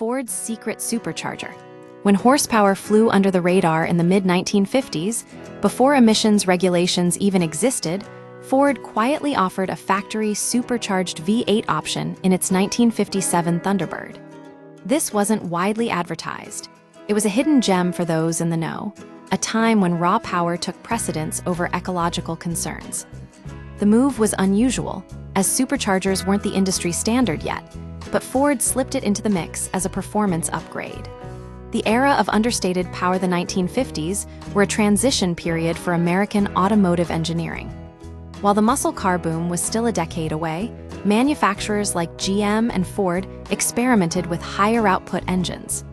Ford's secret supercharger. When horsepower flew under the radar in the mid-1950s, before emissions regulations even existed, Ford quietly offered a factory supercharged V8 option in its 1957 Thunderbird. This wasn't widely advertised. It was a hidden gem for those in the know, a time when raw power took precedence over ecological concerns. The move was unusual, as superchargers weren't the industry standard yet, but Ford slipped it into the mix as a performance upgrade. The era of understated power, the 1950s, were a transition period for American automotive engineering. While the muscle car boom was still a decade away, manufacturers like GM and Ford experimented with higher output engines.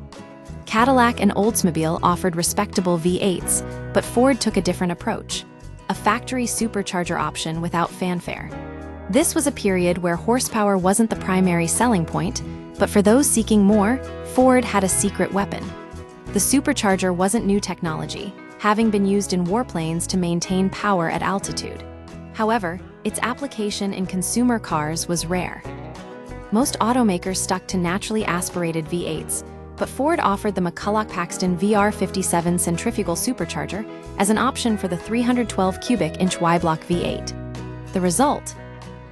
Cadillac and Oldsmobile offered respectable V8s, but Ford took a different approach, a factory supercharger option without fanfare. This was a period where horsepower wasn't the primary selling point, but for those seeking more, Ford had a secret weapon. The supercharger wasn't new technology, having been used in warplanes to maintain power at altitude. However, its application in consumer cars was rare. Most automakers stuck to naturally aspirated V8s, but Ford offered the McCulloch-Paxton VR57 centrifugal supercharger as an option for the 312 cubic inch Y-block V8. The result?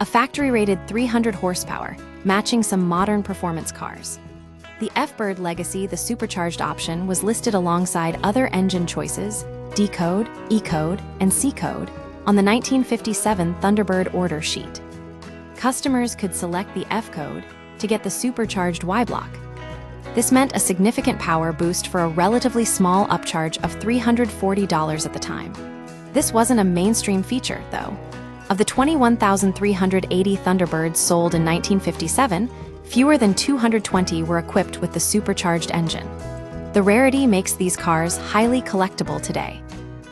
A factory-rated 300 horsepower, matching some modern performance cars. The F-Bird legacy, the supercharged option, was listed alongside other engine choices, D-Code, E-Code, and C-Code, on the 1957 Thunderbird order sheet. Customers could select the F-Code to get the supercharged Y-Block. This meant a significant power boost for a relatively small upcharge of $340 at the time. This wasn't a mainstream feature, though. Of the 21,380 Thunderbirds sold in 1957, fewer than 220 were equipped with the supercharged engine. The rarity makes these cars highly collectible today.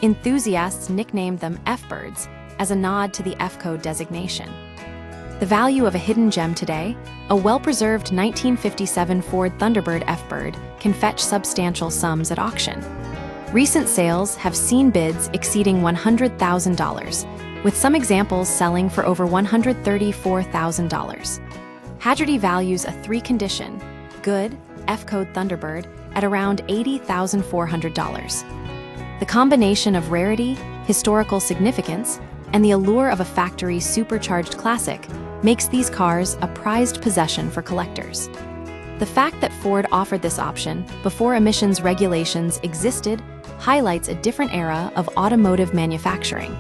Enthusiasts nicknamed them F-Birds as a nod to the F-Code designation. The value of a hidden gem today, a well-preserved 1957 Ford Thunderbird F-Bird, can fetch substantial sums at auction. Recent sales have seen bids exceeding $100,000, with some examples selling for over $134,000. Hagerty values a three-condition, good, F-Code Thunderbird at around $80,400. The combination of rarity, historical significance, and the allure of a factory supercharged classic makes these cars a prized possession for collectors. The fact that Ford offered this option before emissions regulations existed highlights a different era of automotive manufacturing.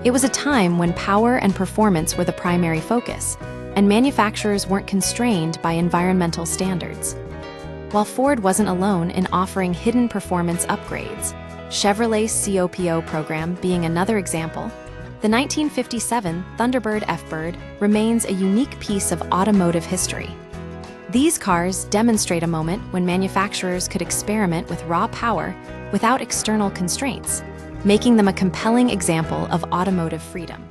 It was a time when power and performance were the primary focus, and manufacturers weren't constrained by environmental standards. While Ford wasn't alone in offering hidden performance upgrades, Chevrolet's COPO program being another example, the 1957 Thunderbird F-Bird remains a unique piece of automotive history. These cars demonstrate a moment when manufacturers could experiment with raw power without external constraints, making them a compelling example of automotive freedom.